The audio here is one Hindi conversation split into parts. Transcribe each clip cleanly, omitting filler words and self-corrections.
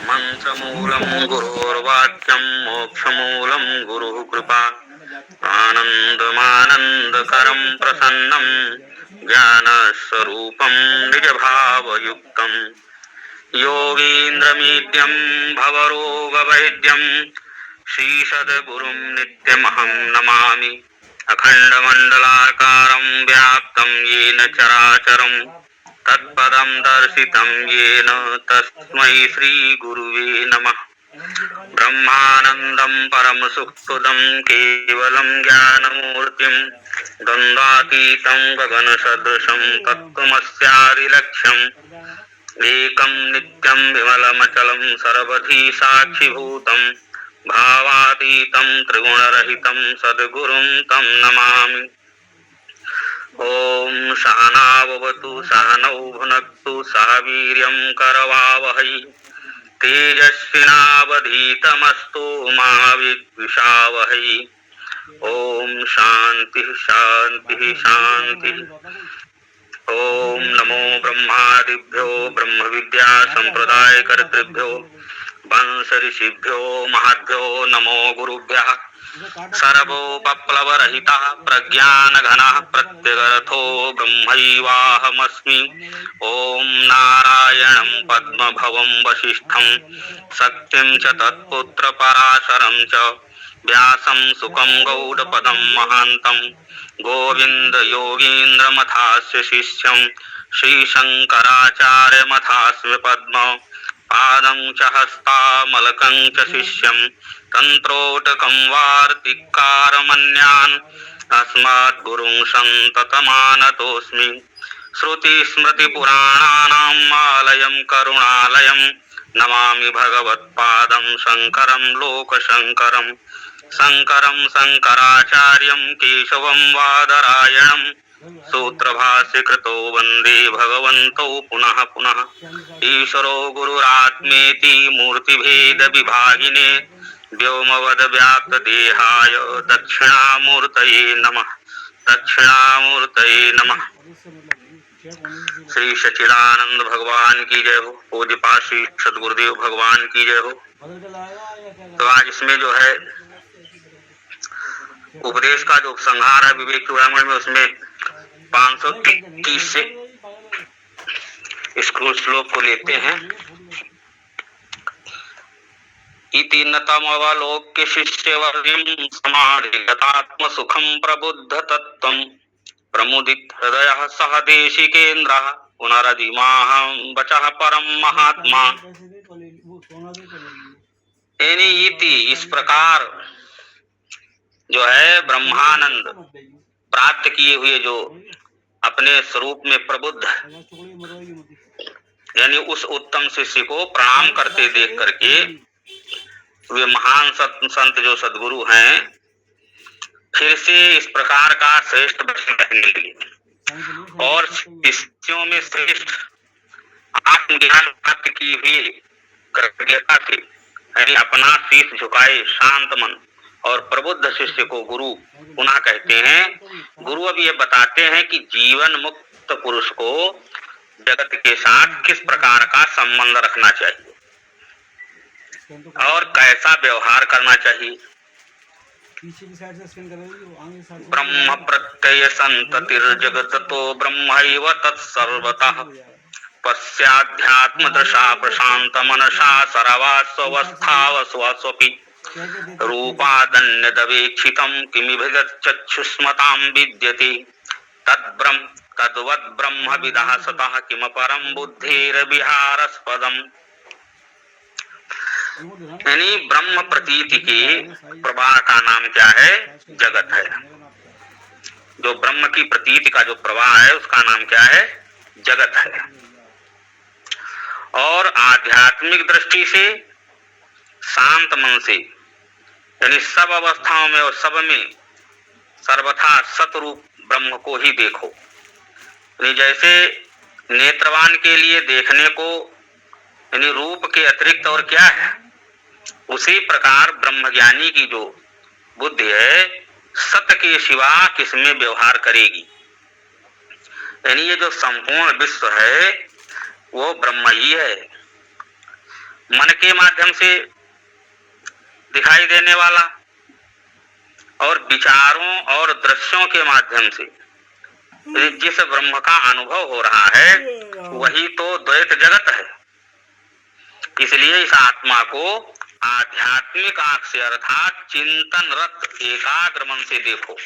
मंत्रमूलं गुरोर्वाक्यं मोक्षमूलं गुरुः कृपा आनन्दमानन्दकरं प्रसन्नं ज्ञानस्वरूपं निजभावयुक्तं योगीन्द्रमीड्यं भवरोगवैद्यं श्रीसद्गुरुं नित्यमहं नमामि अखण्डमण्डलाकारं व्याप्तं येन चराचरं तत्पदं दर्शितं येन तस्मै श्रीगुरुवे नमः। ब्रह्मानन्दं परमसुखदं केवलं ज्ञानमूर्तिं द्वन्द्वातीतं गगनसदृशं तत्त्वमस्यादिलक्ष्यम् एकं नित्यं विमलमचलं सर्वधी साक्षिभूतं भावातीतं त्रिगुणरहितं सद्गुरुं तं नमामि। ॐ सहनाववतु सहनौ भुनक्तु सह वीर्यं करवावहै तेजस्विनावधीतमस्तु मा विद्विषावहै। ॐ शान्तिः शान्तिः शान्तिः। ओम नमो ब्रह्मादिभ्यो ब्रह्म विद्या संप्रदाय कर्तृभ्यो वंश ऋषिभ्यो महद्भ्यो नमो गुरुभ्यः। सर्वोपप्लवरहितः प्रज्ञानघनः प्रत्यगर्थो ब्रह्मैवाहमस्मि। ओम नारायणं पद्मभवं वसिष्ठं सत्यं च तत्पुत्र पराशरं च व्यासं सुखं गौडपदं महान्तं गोविंद योगीन्द्र मथास्य शिष्यं श्रीशंकराचार्य मथास्य पद्म पादं च हस्तामलकं च शिष्यं तंत्रोटकं वार्तिकारमन्यान् अस्मात् गुरुं सन्ततमानतोऽस्मि। श्रुतिस्मृतिपुराणानाम् आलयं करुणालयं नमामि भगवत्पादं शङ्करं लोकशङ्करं शङ्करं शङ्कराचार्यं केशवं वादरायणं सूत्रभाष्यकृतो वन्दे भगवन्तौ पुनः पुनः। ईश्वरो गुरुरात्मेति मूर्तिभेदविभागिने व्योमवद्व्याप्तदेहाय दक्षिणामूर्तये नमः दक्षिणामूर्तये नमः। श्री सच्चिदानंद भगवान की जय हो। पूज्यपाद श्री सद्गुरुदेव भगवान की जय हो। तो आज इसमें जो है उपदेश का जो उपसंहार है विवेक चूड़ामणि में, उसमें 530 से श्लोक को लेते हैं। इति नतमवलोक्य शिष्यवर्यं समाधिगतात्म सुखं प्रबुद्ध तत्त्वं प्रमुदित हृदयः सह देशिकेन्द्रः पुनरधिमाहं वचः परम महात्मा। इति इस प्रकार जो है ब्रह्मानंद प्राप्त किए हुए जो अपने स्वरूप में प्रबुद्ध यानी उस उत्तम शिष्य को प्रणाम करते देख करके वे महान संत जो सद्गुरु हैं फिर से इस प्रकार का श्रेष्ठ वचन कहने लगे और शिष्यों में श्रेष्ठ आत्मज्ञान प्राप्त की हुई कृतज्ञता से यानी अपना शीश झुकाए शांत मन और प्रबुद्ध शिष्य को गुरु पुनः कहते हैं। गुरु अब ये बताते हैं कि जीवन मुक्त पुरुष को जगत के साथ किस प्रकार का संबंध रखना चाहिए और कैसा व्यवहार करना चाहिए। ब्रह्म प्रत्यय संततिर्जगतो ब्रह्मैव तत्सर्वतः पश्चाध्यात्म दृशा प्रशांत मनसा सर्वास्वस्थावस्वस्वपि रूपादन्यदवेक्षितं किमिभिदच्चक्षुष्मतां विद्यते तद्ब्रह्म ब्रह्मविदः सतः किम परम बुद्धेर्विहारस्पदम्। यानी ब्रह्म प्रतीति के प्रवाह का नाम क्या है? जगत है। जो ब्रह्म की प्रतीति का जो प्रवाह है उसका नाम क्या है? जगत है। और आध्यात्मिक दृष्टि से शांत मन से यानी सब अवस्थाओं में और सब में सर्वथा सतरूप ब्रह्म को ही देखो। यानी जैसे नेत्रवान के लिए देखने को यानी रूप के अतिरिक्त और क्या है, उसी प्रकार ब्रह्मज्ञानी की जो बुद्धि है सत्य के सिवा किसमें व्यवहार करेगी। यानी ये जो संपूर्ण विश्व है वो ब्रह्म ही है। मन के माध्यम से दिखाई देने वाला और विचारों और दृश्यों के माध्यम से जिस ब्रह्म का अनुभव हो रहा है वही तो द्वैत जगत है। इसलिए इस आत्मा को आध्यात्मिक आंख से अर्थात चिंतनरत एकाग्र मन से देखो।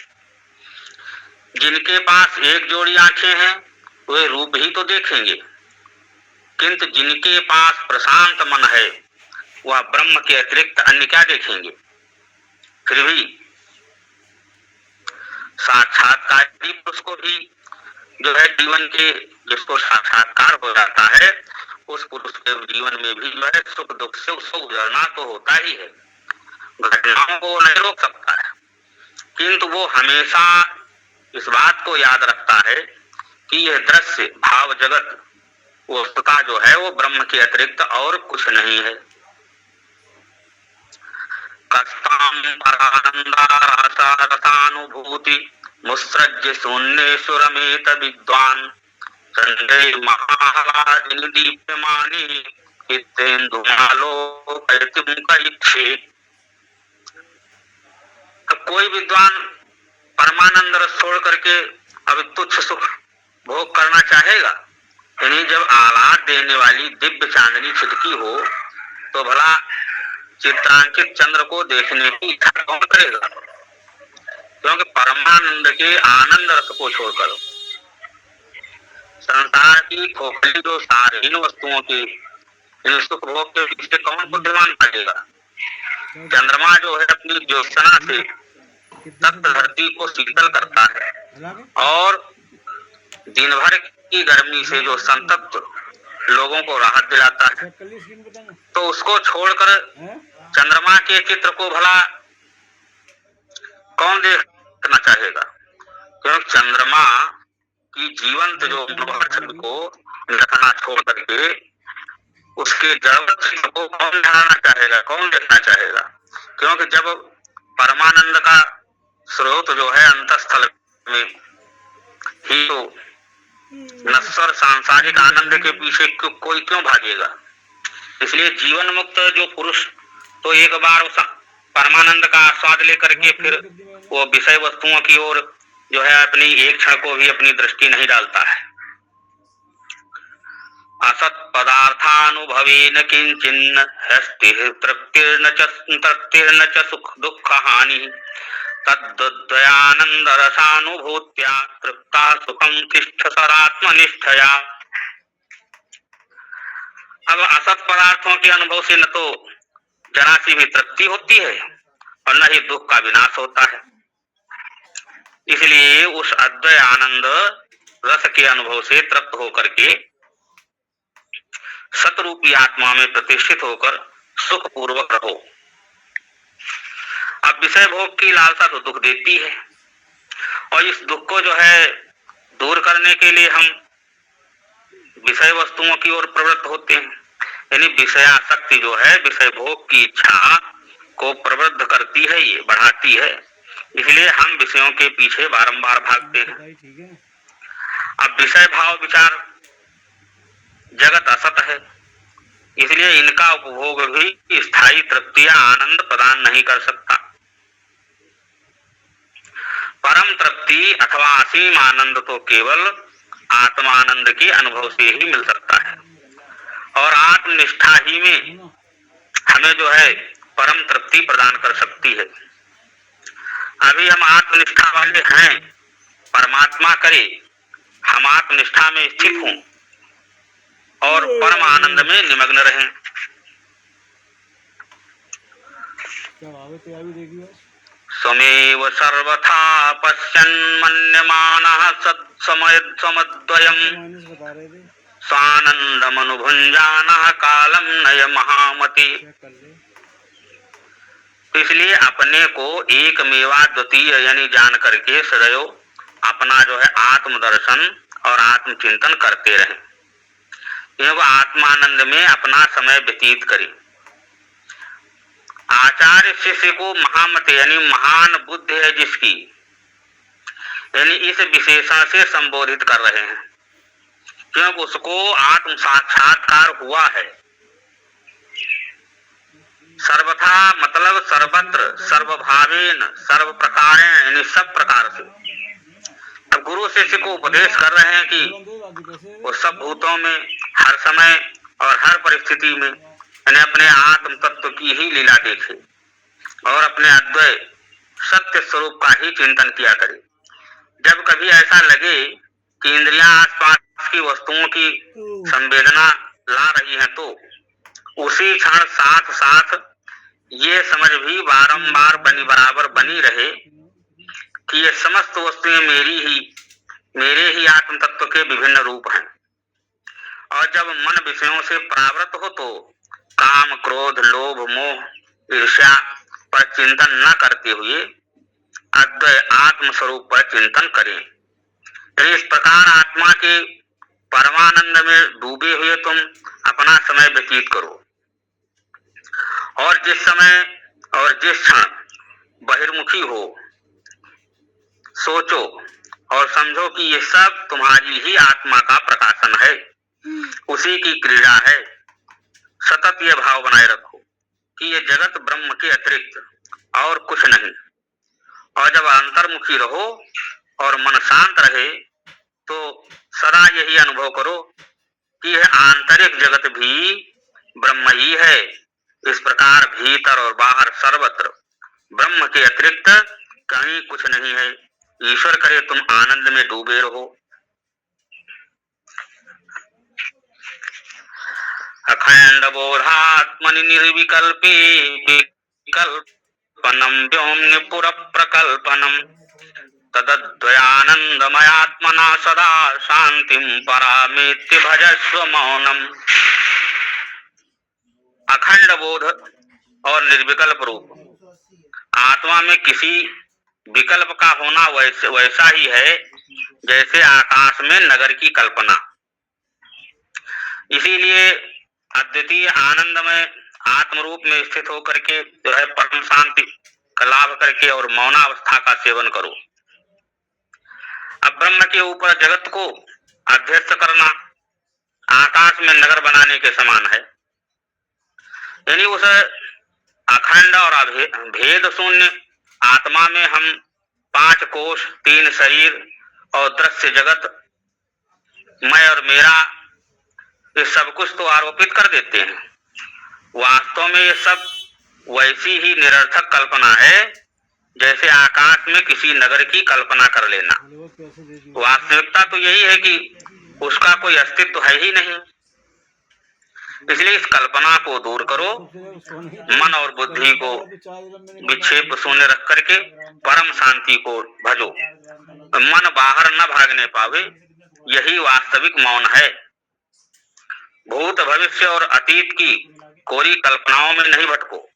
जिनके पास एक जोड़ी आंखें हैं वे रूप ही तो देखेंगे, किंतु जिनके पास प्रशांत मन है वह ब्रह्म के अतिरिक्त अन्य क्या देखेंगे। फिर भी साक्षात्कारी पुरुष को भी जो है जीवन के जिसको साक्षात्कार हो जाता है उस पुरुष के जीवन में भी जो है सुख दुख से उसको गुजरना तो होता ही है। घटनाओं को नहीं रोक सकता है, किंतु वो हमेशा इस बात को याद रखता है कि यह दृश्य भाव जगत वस्तुता जो है वो ब्रह्म के अतिरिक्त और कुछ नहीं है। कस्ताम परानंदारसानुभूति मुत्सृज्य शून्येश्वरमेत विद्वान् संजय महाराजिनी दीप्यमानी इत्तेन्दुमालोकयति। कोई विद्वान परमानंद रस छोड़ करके अब तुच्छ सुख भोग करना चाहेगा, यानी जब आह्लाद देने वाली दिव्य चांदनी छिटकी हो तो भला चित्रांकित चंद्र को देखने की इच्छा कौन करेगा। क्योंकि परमानंद के आनंद रस को छोड़कर संसार की खोखली जो सारहीन वस्तुओं के इन सुख भोग के पीछे कौन बुद्धिमान पड़ेगा। चंद्रमा जो है अपनी ज्योत्सना से तप्त धरती को शीतल करता है और दिन भर की गर्मी से जो संतप्त लोगों को राहत दिलाता है, तो उसको छोड़कर चंद्रमा के चित्र को भला कौन देखना चाहेगा। क्योंकि चंद्रमा की जीवंत जो छवि को रखना छोड़ करके उसके जड़ चित्र को कौन ढालना चाहेगा, कौन देखना चाहेगा। क्योंकि जब परमानंद का स्रोत जो है अंतस्थल में ही तो नश्वर सांसारिक आनंद के पीछे कोई क्यों भागेगा। इसलिए जीवन मुक्त जो पुरुष तो एक बार उस परमानंद का आस्वाद लेकर के फिर वो विषय वस्तुओं की ओर जो है अपनी एक क्षण को भी अपनी दृष्टि नहीं डालता है। असत पदार्थानुभवेन किंचिन्न हस्तिः तृप्तिर्न च सुख दुख हानि तद्द्वयानंद रसानुभूत्या तृप्ता सुखम तिष्ठ सरात्मनिष्ठया। अब असत पदार्थों के अनुभव से न तो जरा सी भी तृप्ति होती है और न ही दुख का विनाश होता है। इसलिए उस अद्वय आनंद रस के अनुभव से तृप्त होकर के सतरूपी आत्मा में प्रतिष्ठित होकर सुख पूर्वक रहो। अब विषय भोग की लालसा तो दुख देती है और इस दुख को जो है दूर करने के लिए हम विषय वस्तुओं की ओर प्रवृत्त होते हैं। यानी विषयासक्ति जो है विषय भोग की इच्छा को प्रवृत्त करती है, ये बढ़ाती है। इसलिए हम विषयों के पीछे बारंबार भागते हैं। अब विषय भाव विचार जगत असत है, इसलिए इनका उपभोग भी स्थायी तृप्ति या आनंद प्रदान नहीं कर सकता। परम तृप्ति अथवा असीम आनंद तो केवल आत्मानंद के अनुभव से ही मिल सकता है और आत्मनिष्ठा ही में हमें जो है परम तृप्ति प्रदान कर सकती है। अभी हम आत्मनिष्ठा वाले हैं, परमात्मा करे हम आत्मनिष्ठा में स्थित हों और परम आनंद में निमग्न रहें। स्वमेव सर्वथा पश्यन् मन्यमानः सत्समद्वयम् स्वानंदमनुभुञ्जानः कालम नय महामति। इसलिए अपने को एक मेवा द्वितीय यानी जान करके सदैव अपना जो है आत्मदर्शन और आत्मचिंतन करते रहें एवं आत्मानंद में अपना समय व्यतीत करें। आचार्य शिष्य को महामति यानी महान बुद्धि है जिसकी, यानी इस विशेषण से संबोधित कर रहे हैं, क्योंकि उसको आत्म साक्षात्कार हुआ है। सर्वथा मतलब सर्वत्र, सर्वभावेन, सर्व प्रकारेण, यानी सब प्रकार से। अब गुरु शिष्य को उपदेश कर रहे हैं कि वो सब भूतों में, हर समय और हर परिस्थिति में यानी अपने आत्म तत्व की ही लीला देखे और अपने अद्वय सत्य स्वरूप का ही चिंतन किया करे। जब कभी ऐसा लगे कि इंद्रियां आसपास की वस्तुओं की संवेदना ला रही हैं, तो उसी क्षण साथ साथ ये समझ भी बारंबार बराबर बनी रहे कि ये समस्त वस्तुएं मेरे ही आत्म तत्व के विभिन्न रूप हैं। और जब मन विषयों से प्रावृत हो तो काम, क्रोध, लोभ, मोह, ईर्ष्या पर चिंतन न करते हुए अद्वय आत्म स्वरूप पर चिंतन करें। तो इस प्रकार आत्मा के परमानंद में डूबे हुए तुम अपना समय व्यतीत करो और जिस समय और जिस क्षण बहिर्मुखी हो, सोचो और समझो कि ये सब तुम्हारी ही आत्मा का प्रकाशन है, उसी की क्रीड़ा है। सतत ये भाव बनाए रखो कि ये जगत ब्रह्म के अतिरिक्त और कुछ नहीं। और जब अंतर्मुखी रहो और मन शांत रहे तो सदा यही अनुभव करो कि यह आंतरिक जगत भी ब्रह्म ही है। इस प्रकार भीतर और बाहर सर्वत्र ब्रह्म के अतिरिक्त कहीं कुछ नहीं है। ईश्वर करे तुम आनंद में डूबे रहो। अखंड बोधात्मनि निर्विकल्पे विकल्पनम व्योम्नि पुर प्रकल्पनम तदद्वयानंदमयात्मना सदा शांतिम परामेत्य भजस्व मौनम। अखंड बोध और निर्विकल्प रूप आत्मा में किसी विकल्प का होना वैसा ही है जैसे आकाश में नगर की कल्पना। इसीलिए अद्वितीय आनंद में आत्म रूप में स्थित होकर के जो है परम शांति का लाभ करके और मौनावस्था का सेवन करो। अब ब्रह्म के ऊपर जगत को अध्यस्त करना आकाश में नगर बनाने के समान है। यानी उस अखंड और भेद शून्य आत्मा में हम 5 कोश, 3 शरीर और दृश्य जगत, मैं और मेरा, ये सब कुछ तो आरोपित कर देते हैं। वास्तव में ये सब वैसी ही निरर्थक कल्पना है जैसे आकाश में किसी नगर की कल्पना कर लेना। वास्तविकता तो यही है कि उसका कोई अस्तित्व है ही नहीं। इसलिए इस कल्पना को दूर करो, मन और बुद्धि को विक्षेप शून्य रख करके परम शांति को भजो। मन बाहर न भागने पावे, यही वास्तविक मौन है। भूत, भविष्य और अतीत की कोरी कल्पनाओं में नहीं भटको।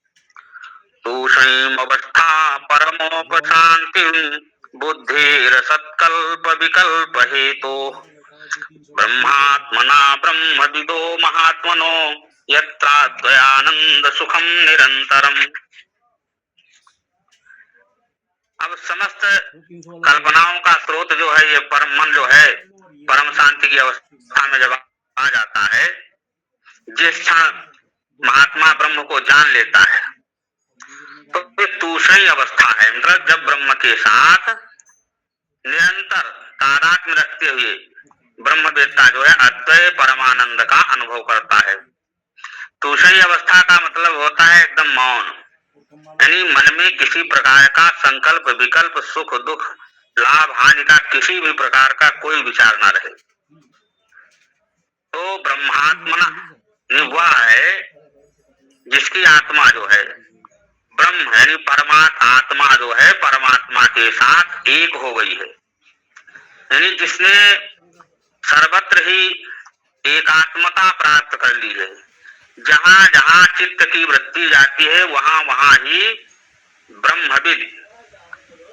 तूषणीम अवस्था परमोपशांति बुद्धिर सत्कल्प विकल्प हेतु ब्रह्मात्मना ब्रह्मविदो महात्मनो यत्राद्वयानंद सुखम निरंतरम। अब समस्त कल्पनाओं का स्रोत जो है ये परम मन जो है, परम शांति की अवस्था में जब आ जाता है, जिस क्षण महात्मा ब्रह्म को जान लेता है तो ये दूसरी अवस्था है। मतलब जब ब्रह्म के साथ निरंतर तादात्म्य रखते हुए ब्रह्मवेत्ता जो है अद्वय परमानंद का अनुभव करता है। दूसरी अवस्था का मतलब होता है एकदम मौन, यानी मन में किसी प्रकार का संकल्प, विकल्प, सुख दुख, लाभ हानि का किसी भी प्रकार का कोई विचार ना रहे। तो ब्रह्मात्मना वह है जिसकी आत्मा जो है ब्रह्म यानी आत्मा जो है परमात्मा के साथ एक हो गई है। यानी जिसने सर्वत्र ही एकात्मता प्राप्त कर ली है। जहां जहां चित्त की वृत्ति जाती है वहां वहां ही ब्रह्मविद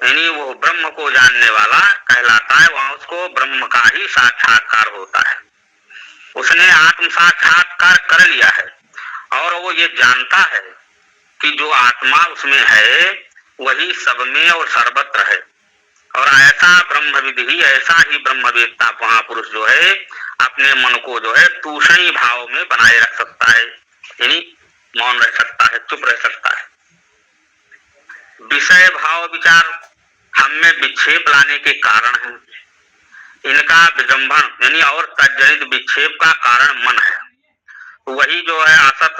यानी वो ब्रह्म को जानने वाला कहलाता है। वहां उसको ब्रह्म का ही साक्षात्कार होता है। उसने आत्म साक्षात्कार कर लिया है और वो ये जानता है कि जो आत्मा उसमें है वही सब में और सर्वत्र है और ऐसा ब्रह्मविद ही, ऐसा ही ब्रह्मवेत्ता महापुरुष जो है अपने मन को जो है तूषणी भाव में बनाए रख सकता है, यानी मौन रह सकता है, चुप रह सकता है। विषय भाव विचार हम में विक्षेप लाने के कारण है। इनका विजंभन यानी और तज्जनित विक्षेप का कारण मन है। वही जो है असत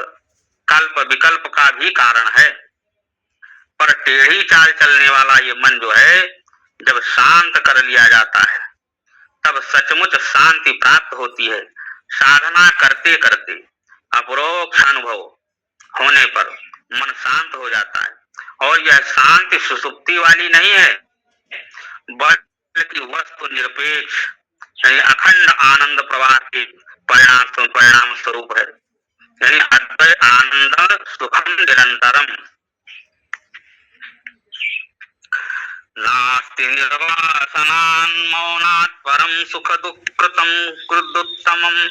कल्प विकल्प का भी कारण है। पर टेढ़ी चाल चलने वाला ये मन जो है जब शांत कर लिया जाता है तब सचमुच शांति प्राप्त होती है। साधना करते करते अपरोक्ष अनुभव होने पर मन शांत हो जाता है। और यह शांति सुसुप्ति वाली नहीं है, बल्कि वस्तु निरपेक्ष यानी अखंड आनंद प्रवाह के परिणाम स्वरूप है। यानी अद्वैत आनंद सुखम निरंतरम, नास्ति निर्वासनान् मौनात् परम सुख दुःकृतं कृदुत्तमम्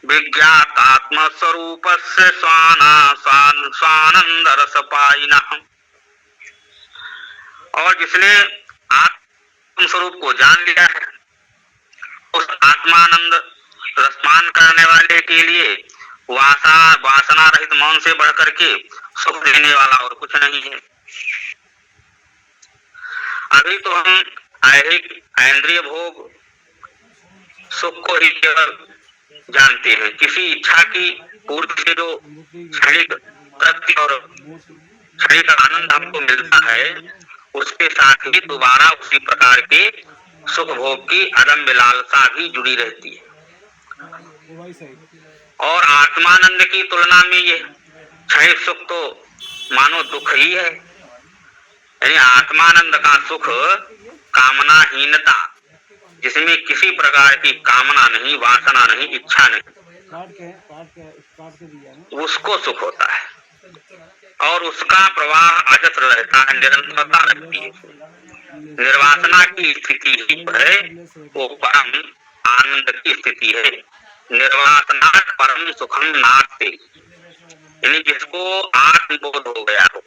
विज्ञातात्म स्वरूपस्य स्वानंद रस पायिनः। और जिसने आत्म स्वरूप को जान लिया है उस आत्मानंद रसपान करने वाले के लिए वासना रहित मौन से बढ़कर के सुख देने वाला और कुछ नहीं है। अभी तो हम ऐहिक इंद्रिय भोग सुख को ही केवल जानते हैं। किसी इच्छा की पूर्ति से जो क्षणिक तृप्ति और क्षणिक आनंद हमको मिलता है उसके साथ ही दोबारा उसी प्रकार के सुख भोग की अदम्य लालसा भी जुड़ी रहती है। और आत्मानंद की तुलना में ये क्षणिक सुख तो मानो दुख ही है। यानी आत्मानंद का सुख कामनाहीनता, जिसमें किसी प्रकार की कामना नहीं, वासना नहीं, इच्छा नहीं, उसको सुख होता है और उसका प्रवाह अजस्र रहता है, निरंतरता रहती है। निर्वासना की स्थिति ही है वो परम आनंद की स्थिति है। निर्वासना परम सुखम नास्ति, यानी जिसको आत्मबोध हो गया हो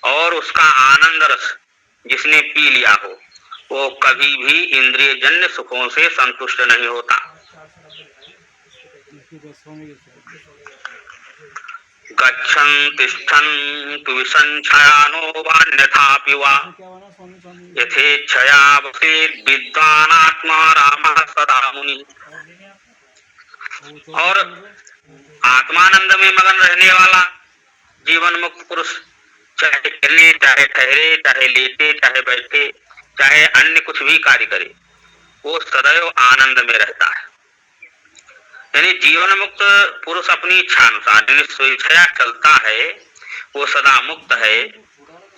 और उसका आनंद रस जिसने पी लिया हो वो कभी भी इंद्रिय जन्य सुखों से संतुष्ट नहीं होता। गच्छन् तिष्ठन् तु विसंच्छयानो वान्यथापि वा यथेच्छया वसेत् विद्वान् आत्मा रामः सदा मुनि। और आत्मानंद में मगन रहने वाला जीवन मुक्त पुरुष चाहे चले, चाहे ठहरे, चाहे लेटे, चाहे बैठे, चाहे अन्य कुछ भी कार्य करे, वो सदैव आनंद में रहता है। यानी जीवन मुक्त पुरुष अपनी इच्छा अनुसार स्वेच्छया चलता है, वो सदा मुक्त है,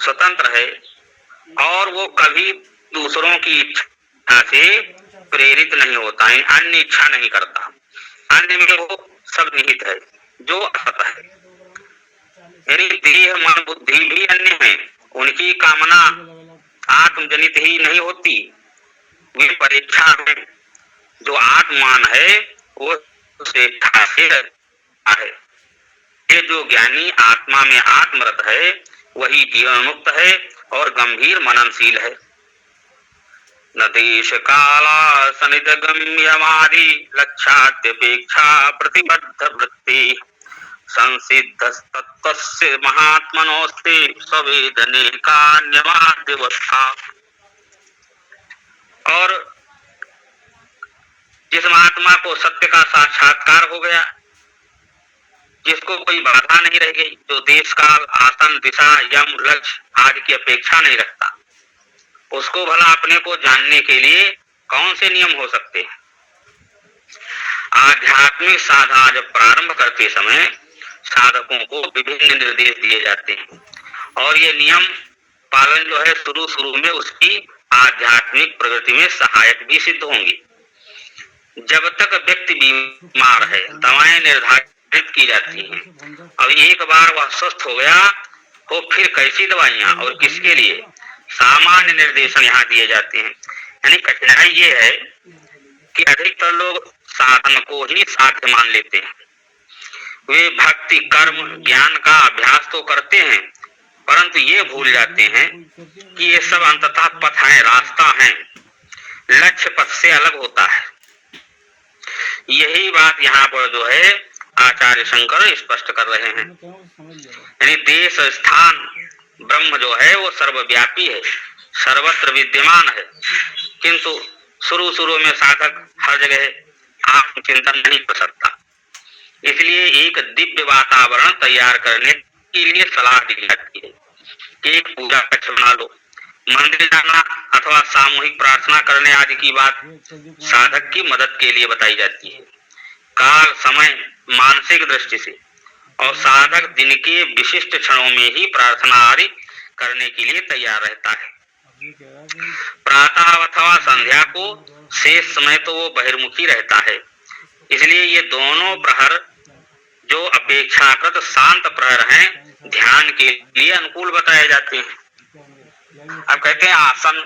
स्वतंत्र है और वो कभी दूसरों की इच्छा से प्रेरित नहीं होता है, अन्य इच्छा नहीं करता। अन्य में वो सब निहित है जो असत है। यानी देह मन बुद्धि भी अन्य है, उनकी कामना आत्मजनित ही नहीं होती, वे परीक्षा है। जो आत्मान है वो स्वेच्छा से है। ये जो ज्ञानी आत्मा में आत्मरत है वही जीवन मुक्त है और गंभीर मननशील है। न देश काला सनिध गम्यमादि लक्ष्याद्यपेक्षा प्रतिबद्ध वृत्ति संसिद्धस्तत्त्वस्य महात्मनोस्ते सवेदने का न्यमाद्यवस्था। और जिस महात्मा को सत्य का साक्षात्कार हो गया, जिसको कोई बाधा नहीं रह गई, जो देश काल आसन दिशा यम लक्ष्य आदि की अपेक्षा नहीं रखता, उसको भला अपने को जानने के लिए कौन से नियम हो सकते हैं। आध्यात्मिक साधना जब प्रारंभ करते समय साधकों को विभिन्न निर्देश दिए जाते हैं और ये नियम पालन जो है शुरू में उसकी आध्यात्मिक प्रगति में सहायक भी सिद्ध होंगे। जब तक व्यक्ति बीमार है दवाएं निर्धारित की जाती हैं। अब एक बार वह स्वस्थ हो गया तो फिर कैसी दवाइयां और किसके लिए, सामान्य निर्देशन यहाँ दिए जाते हैं। यानी कठिनाई ये है कि अधिकतर लोग साधन को ही साध्य मान लेते हैं। वे भक्ति कर्म ज्ञान का अभ्यास तो करते हैं परंतु ये भूल जाते हैं कि ये सब अंततः पथ है, रास्ता है, लक्ष्य पथ से अलग होता है। यही बात यहाँ पर जो है आचार्य शंकर स्पष्ट कर रहे हैं। यानी देश स्थान ब्रह्म जो है वो सर्वव्यापी है, सर्वत्र विद्यमान है, किंतु शुरू में साधक हर जगह आत्मचिंतन नहीं कर सकता। इसलिए एक दिव्य वातावरण तैयार करने के लिए सलाह दी जाती है कि एक पूजा कक्ष बना लो। मंदिर जाना अथवा सामूहिक प्रार्थना करने आदि की बात साधक की मदद के लिए बताई जाती है। काल, समय, मानसिक दृष्टि से और साधक दिन के विशिष्ट क्षणों में ही प्रार्थना आदि करने के लिए तैयार रहता है। प्रातः अथवा संध्या को शेष समय तो वो बहिर्मुखी रहता है। इसलिए ये दोनों प्रहर जो अपेक्षाकृत शांत प्रहर हैं, ध्यान के लिए अनुकूल बताए जाते हैं। अब कहते हैं आसन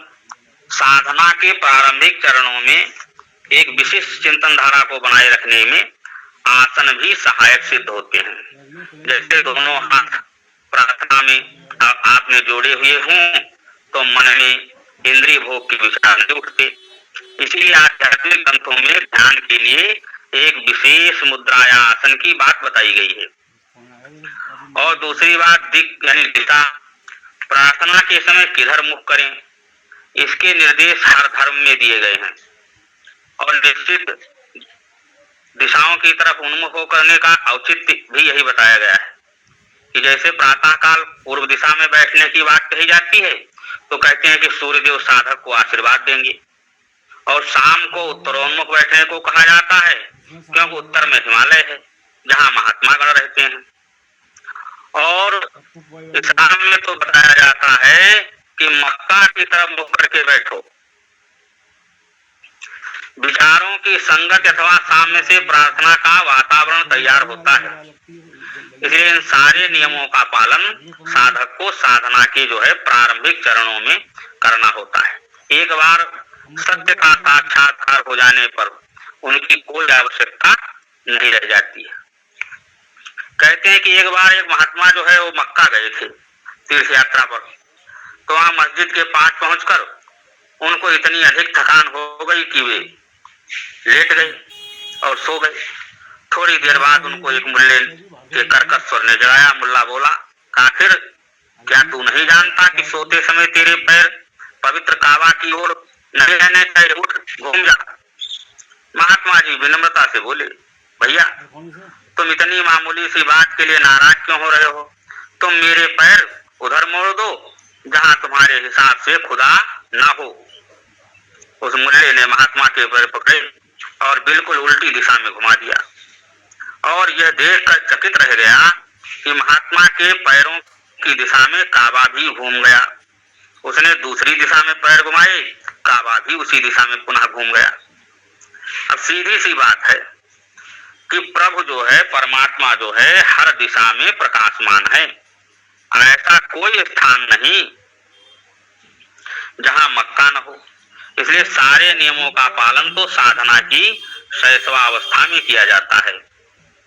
साधना के प्रारंभिक चरणों में एक विशिष्ट चिंतन धारा को बनाए रखने में आसन भी सहायक सिद्ध होते हैं। जैसे दोनों हाथ प्रार्थना में आपने जोड़े हुए हों तो मन में इंद्रिय भोग के विचार नहीं उठते। इसीलिए आध्यात्मिक ग्रंथों में ध्यान के लिए एक विशेष मुद्रा या आसन की बात बताई गई है। और दूसरी बात दिक यानी दिशा, प्रार्थना के समय किधर मुख करें, इसके निर्देश हर धर्म में दिए गए हैं और निश्चित दिशाओं की तरफ उन्मुख हो करने का औचित्य भी यही बताया गया है कि जैसे प्रातः काल पूर्व दिशा में बैठने की बात कही जाती है तो कहते हैं कि सूर्यदेव साधक को आशीर्वाद देंगे, और शाम को उत्तरोन्मुख बैठने को कहा जाता है क्योंकि उत्तर में हिमालय है जहाँ महात्मा गण रहते हैं। और इस्लाम में तो बताया जाता है कि मक्का की तरफ मुख करके बैठो। विचारों की संगत अथवा साम्य से प्रार्थना का वातावरण तैयार होता है। इसलिए इन सारे नियमों का पालन साधक को साधना के जो है प्रारंभिक चरणों में करना होता है। एक बार सत्य का साक्षात्कार हो जाने पर उनकी कोई आवश्यकता नहीं रह जाती है। कहते हैं कि एक बार एक महात्मा जो है वो मक्का गए थे तीर्थ यात्रा पर, तो वहां मस्जिद के पास पहुंचकर उनको इतनी अधिक थकान हो गई कि वे लेट गए और सो गए। थोड़ी देर बाद उनको एक मुल्ले के कर्कश स्वर ने जगाया। मुल्ला बोला, काफिर क्या तू नहीं जानता कि सोते समय तेरे पैर पवित्र काबा की ओर नहीं रहने चाहिए, उठ घूम जा। महात्मा जी विनम्रता से बोले, भैया तुम इतनी मामूली सी बात के लिए नाराज क्यों हो रहे हो? तुम मेरे पैर उधर मोड़ दो जहां तुम्हारे हिसाब से खुदा ना हो। उस मुल्ले ने महात्मा के पैर पकड़े और बिल्कुल उल्टी दिशा में घुमा दिया, और यह देखकर चकित रह गया कि महात्मा के पैरों की दिशा में काबा भी घूम गया। उसने दूसरी दिशा में पैर घुमाए, काबा भी उसी दिशा में पुनः घूम गया। अब सीधी सी बात है कि प्रभु जो है, परमात्मा जो है, हर दिशा में प्रकाशमान है। ऐसा कोई स्थान नहीं जहां मक्का न हो। इसलिए सारे नियमों का पालन तो साधना की शैशवावस्था में किया जाता है।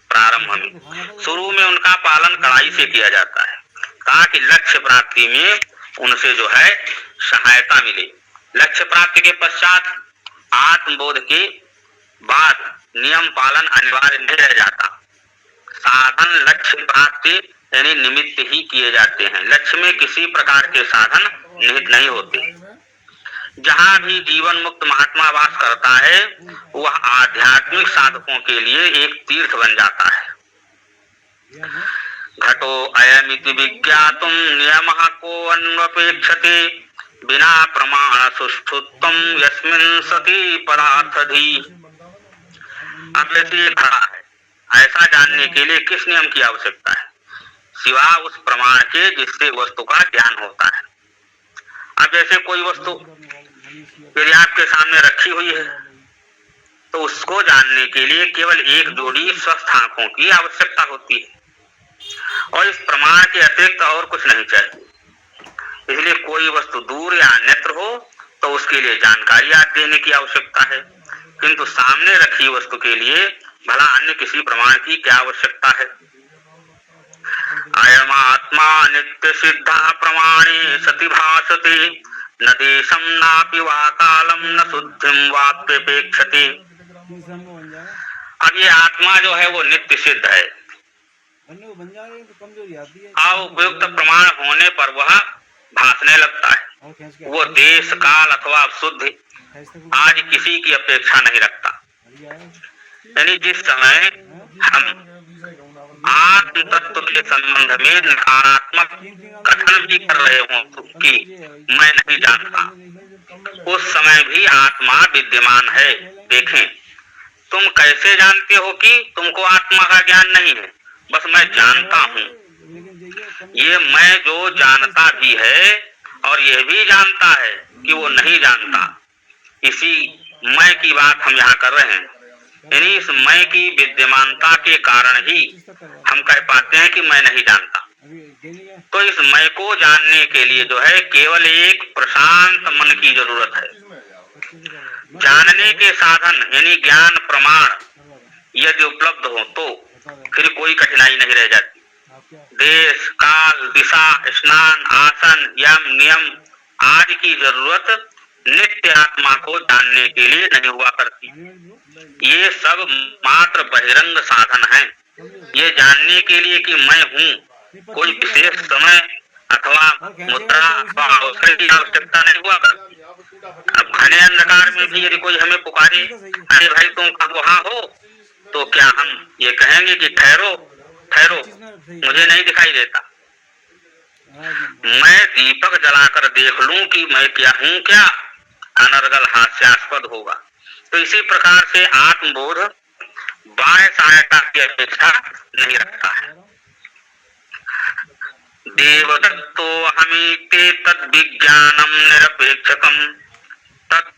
प्रारंभ में शुरू में उनका पालन कड़ाई से किया जाता है ताकि लक्ष्य प्राप्ति में उनसे जो है सहायता मिले। लक्ष्य प्राप्ति के पश्चात आत्मबोध के बाद नियम पालन अनिवार्य नहीं रह जाता। साधन लक्ष्य प्राप्ति यानी निमित्त ही किए जाते हैं। लक्ष्य में किसी प्रकार के साधन निहित नहीं होते। जहाँ भी जीवन मुक्त महात्मा वास करता है वह आध्यात्मिक साधकों के लिए एक तीर्थ बन जाता है। घटो अयमिति विज्ञातुम नियमः को अन्वपेक्षते बिना प्रमाण सुष्ठुत्वम यस्मिन् सति पदार्थधि। अब जैसे घड़ा है, ऐसा जानने के लिए किस नियम की आवश्यकता है? सिवा उस प्रमाण के जिससे वस्तु का ज्ञान होता है। अब जैसे कोई वस्तु यदि आपके सामने रखी हुई है तो उसको जानने के लिए केवल एक जोड़ी स्वस्थ आंखों की आवश्यकता होती है और इस प्रमाण के अतिरिक्त और कुछ नहीं चाहिए। इसलिए कोई वस्तु दूर या अन्यत्र हो तो उसके लिए जानकारी देने की आवश्यकता है, किंतु सामने रखी वस्तु के लिए भला अन्य किसी प्रमाण की क्या आवश्यकता है? अयमात्मा आत्मा नित्य सिद्धा प्रमाणे सति भासते न देशम नापि वा कालम न शुद्धिम वाप्यपेक्षते। अब ये आत्मा जो है वो नित्य सिद्ध है, उपयुक्त प्रमाण होने पर वह भासने लगता है। वो देश काल अथवा शुद्ध आज किसी की अपेक्षा नहीं रखता। यानी जिस समय हम आत्म तत्व के संबंध में नकारात्मक कथन भी कर रहे हो कि मैं नहीं जानता, उस समय भी आत्मा विद्यमान है। देखें, तुम कैसे जानते हो कि तुमको आत्मा का ज्ञान नहीं है? बस मैं जानता हूँ। ये मैं जो जानता भी है और यह भी जानता है कि वो नहीं जानता। इसी मैं की बात हम यहाँ कर रहे हैं। यानी इस मैं की विद्यमानता के कारण ही हम कह पाते हैं कि मैं नहीं जानता। तो इस मैं को जानने के लिए जो है केवल एक प्रशांत मन की जरूरत है। जानने के साधन यानी ज्ञान प्रमाण यदि उपलब्ध हो तो फिर कोई कठिनाई नहीं रह जाती। देश काल दिशा स्नान आसन यम नियम आदि की जरूरत नित्य आत्मा को जानने के लिए नहीं हुआ करती। ये सब मात्र बहिरंग साधन हैं। ये जानने के लिए कि मैं हूँ कोई विशेष समय अथवा मुद्रा अथवा अवसर की आवश्यकता नहीं हुआ करती। अब घने अंधकार में भी यदि कोई हमें पुकारे, अरे भाई तुम वहाँ हो, तो क्या हम ये कहेंगे कि ठहरो ठहरो मुझे नहीं दिखाई देता? मैं दीपक जलाकर देख लूं कि मैं क्या हूँ क्या, अनर्गल हास्यास्पद होगा। तो इसी प्रकार से आत्मबोध बाह्य सहायता की अपेक्षा नहीं रखता है। देवदत्तो हमीते तद विज्ञानम निरपेक्षकम तत्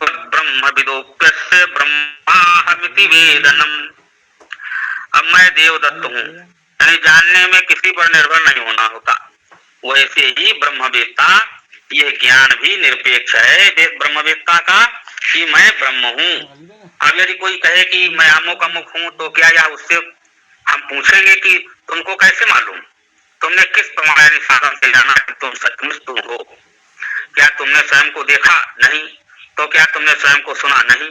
ब्रह्म विदोप्यस्य ब्रह्माहमिति वेदनम। अब मैं देवदत्त हूँ, यानी जानने में किसी पर निर्भर नहीं होना होता। वैसे ही ब्रह्मवेत्ता यह ज्ञान भी निरपेक्ष है ब्रह्मवेत्ता का कि मैं ब्रह्म हूँ। अब यदि कोई कहे कि मैं अमुक अमुक हूँ, तो क्या यह उससे हम पूछेंगे कि तुमको कैसे मालूम, तुमने किस प्रमाण साधन से जाना कि तुम सचमुच तुम हो? क्या तुमने स्वयं को देखा? नहीं। तो क्या तुमने स्वयं को सुना? नहीं।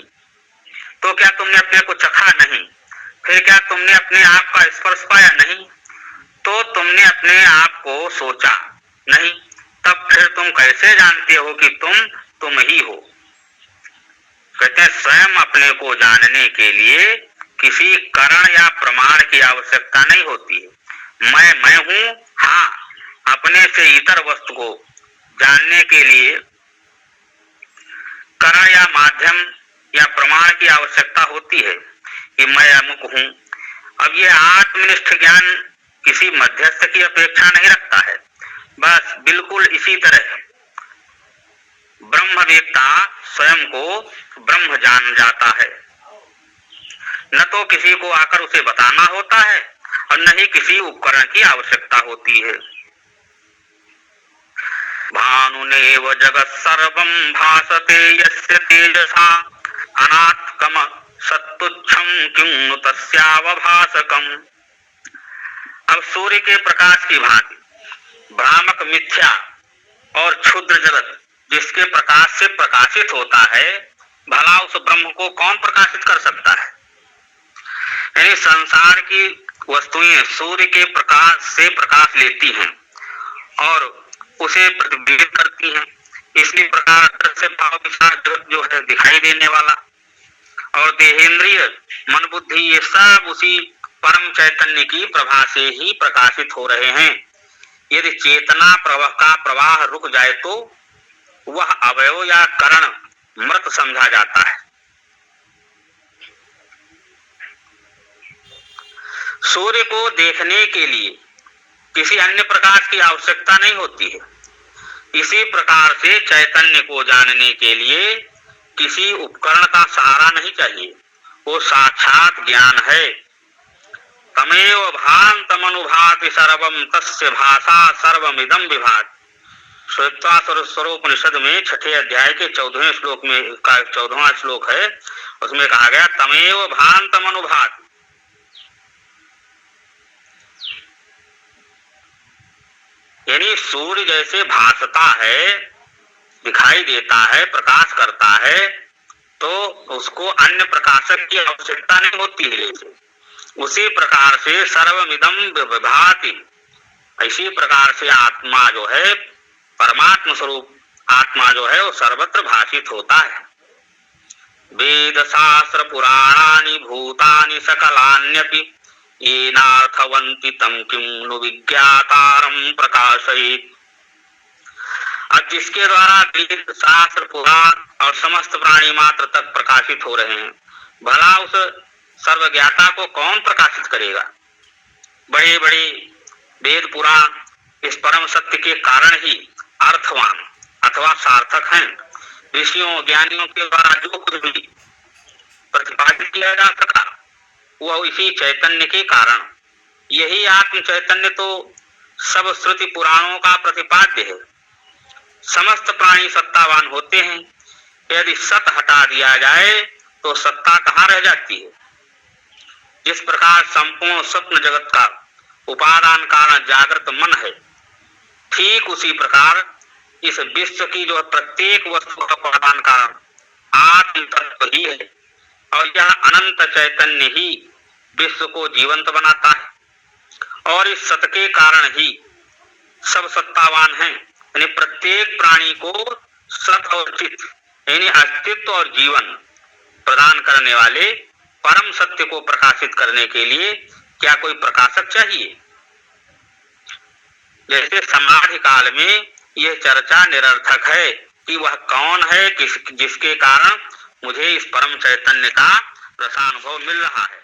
तो क्या तुमने अपने को चखा? नहीं। फिर क्या तुमने अपने आप का स्पर्श पाया? नहीं। तो तुमने अपने आप को सोचा? नहीं। तब फिर तुम कैसे जानते हो कि तुम ही हो? कहते हैं स्वयं अपने को जानने के लिए किसी कारण या प्रमाण की आवश्यकता नहीं होती है। मैं हूँ, हाँ, अपने से इतर वस्तु को जानने के लिए कारण या माध्यम या प्रमाण की आवश्यकता होती है कि मैं अमुक हूँ। अब ये आत्मनिष्ठ ज्ञान किसी मध्यस्थ की अपेक्षा नहीं रखता है। बस बिल्कुल इसी तरह ब्रह्मवेत्ता स्वयं को ब्रह्म जान जाता है। न तो किसी को आकर उसे बताना होता है और न ही किसी उपकरण की आवश्यकता होती है। भानुनेव जगत् सर्वं भासते यस्य तेजसा अनात्कम सत्तुच्छं किं नु तस्यावभासकम्। अब सूर्य के प्रकाश की भांति भ्रामक मिथ्या और क्षुद्र जगत जिसके प्रकाश से प्रकाशित होता है, भला उस ब्रह्म को कौन प्रकाशित कर सकता है? यानी संसार की वस्तुएं सूर्य के प्रकाश से प्रकाश लेती हैं और उसे प्रतिबिंबित करती हैं। इसलिए प्रकाश दृश्य भाव विचार जो है दिखाई देने वाला और देहेंद्रिय मन बुद्धि ये सब उसी परम चैतन्य की प्रभा से ही प्रकाशित हो रहे हैं। यदि चेतना प्रवाह का प्रवाह रुक जाए तो वह अवयव या करण मृत समझा जाता है। सूर्य को देखने के लिए किसी अन्य प्रकाश की आवश्यकता नहीं होती है। इसी प्रकार से चैतन्य को जानने के लिए किसी उपकरण का सहारा नहीं चाहिए, वो साक्षात ज्ञान है। तमेव भान्तमनुभाति सर्वं तस्य भाषा सर्वमिदं विभाति। श्वेतासुर स्वरोपनिषद में 6ठे अध्याय के 14वें श्लोक में का 14वां श्लोक है, उसमें कहा गया तमेव भान्तमनुभाति। यानी सूर्य जैसे भासता है, दिखाई देता है, प्रकाश करता है, तो उसको अन्य प्रकाशक की आवश्यकता नहीं होती है। उसी प्रकार से सर्वमिदं विभाति, इसी प्रकार से आत्मा जो है, परमात्मा स्वरूप आत्मा जो है वो सर्वत्र भाषित होता है। वेद शास्त्र पुराणानि भूतानि सकलान्यपि येनार्थवन्ति तं किं नु विज्ञातारं प्रकाशयेत्। अब जिसके द्वारा वेद शास्त्र पुराण और समस्त प्राणी मात्र तक प्रकाशित हो रहे हैं, भला उस सर्वज्ञाता को कौन प्रकाशित करेगा? बड़े बड़े वेद पुराण इस परम सत्य के कारण ही अर्थवान अथवा सार्थक हैं। ऋषियों ज्ञानियों के द्वारा जो कुछ भी प्रतिपादित किया जा सका वह इसी चैतन्य के कारण। यही आत्म चैतन्य तो सब श्रुति पुराणों का प्रतिपाद्य है। समस्त प्राणी सत्तावान होते हैं, यदि सत हटा दिया जाए तो सत्ता कहाँ रह जाती है? जिस प्रकार संपूर्ण स्वप्न जगत का उपादान कारण जागृत मन है, ठीक उसी प्रकार इस विश्व की जो प्रत्येक वस्तु का उपादान कारण आत्म तत्व ही है, और यह अनंत चैतन्य ही विश्व को जीवंत बनाता है। और इस सत के कारण ही सब सत्तावान हैं, यानी प्रत्येक प्राणी को सत और चित यानी अस्तित्व और जीवन प्रदान करने वाले परम सत्य को प्रकाशित करने के लिए क्या कोई प्रकाशक चाहिए? जैसे समाधि काल में यह चर्चा निरर्थक है कि वह कौन है जिसके कारण मुझे इस परम चैतन्य का रसानुभव मिल रहा है।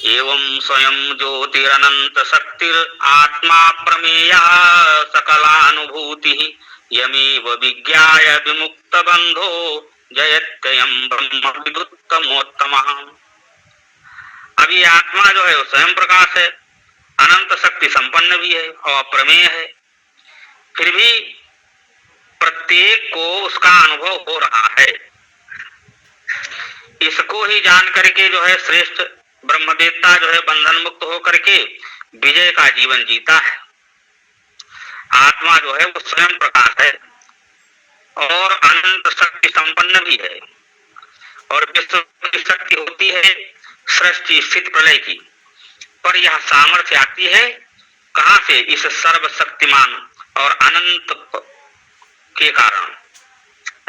एवं स्वयं ज्योतिरनंत शक्तिर आत्मा प्रमेयः सकलानुभूतिः यमेव विज्ञाय विमुक्त बंधो जयत्ययं ब्रह्म विदुत्तमोत्तमः। अब ये आत्मा जो है वो स्वयं प्रकाश है, अनंत शक्ति संपन्न भी है और अप्रमेय है, फिर भी प्रत्येक को उसका अनुभव हो रहा है। इसको ही जान करके जो है श्रेष्ठ ब्रह्मवेत्ता जो है बंधन मुक्त होकर के विजय का जीवन जीता है। आत्मा जो है वो स्वयं प्रकाश है और अनंत शक्ति संपन्न भी है, और विश्व की शक्ति होती है सृष्टि स्थिति प्रलय की, पर यह सामर्थ्य आती है कहां से? इस सर्वशक्तिमान और अनंत के कारण।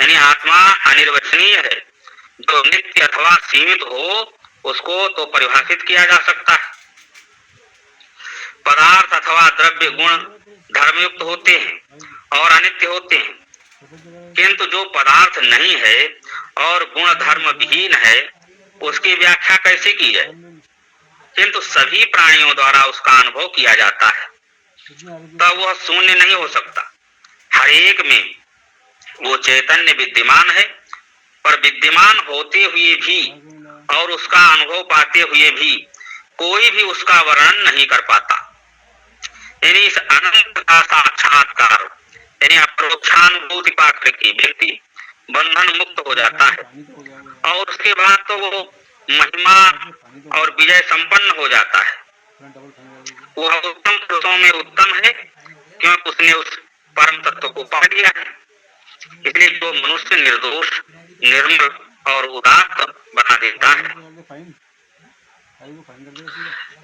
यानी आत्मा अनिर्वचनीय है, जो नित्य अथवा सीमित हो उसको तो परिभाषित किया जा सकता है। पदार्थ अथवा द्रव्य गुण धर्मयुक्त होते हैं और अनित्य होते हैं, किंतु जो पदार्थ नहीं है और गुण धर्म विहीन है उसकी व्याख्या कैसे की जाए? किंतु सभी प्राणियों द्वारा उसका अनुभव किया जाता है, तब वह शून्य नहीं हो सकता। हर एक में वो चैतन्य विद्यमान है, पर विद्यमान होते हुए भी और उसका अनुभव पाते हुए भी कोई भी उसका वर्णन नहीं कर पाता। यानी इस अनंत का साक्षात्कार यानी अपरोक्षानुभूति पाकर के व्यक्ति बंधन मुक्त हो जाता है, और उसके बाद तो वो महिमा और विजय संपन्न हो जाता है। वह उत्तम पुरुषों में उत्तम है, क्योंकि उसने उस परम तत्व को पा लिया है। इसलिए जो मनुष्य निर्दोष निर्मल और उदात्त बना देता है।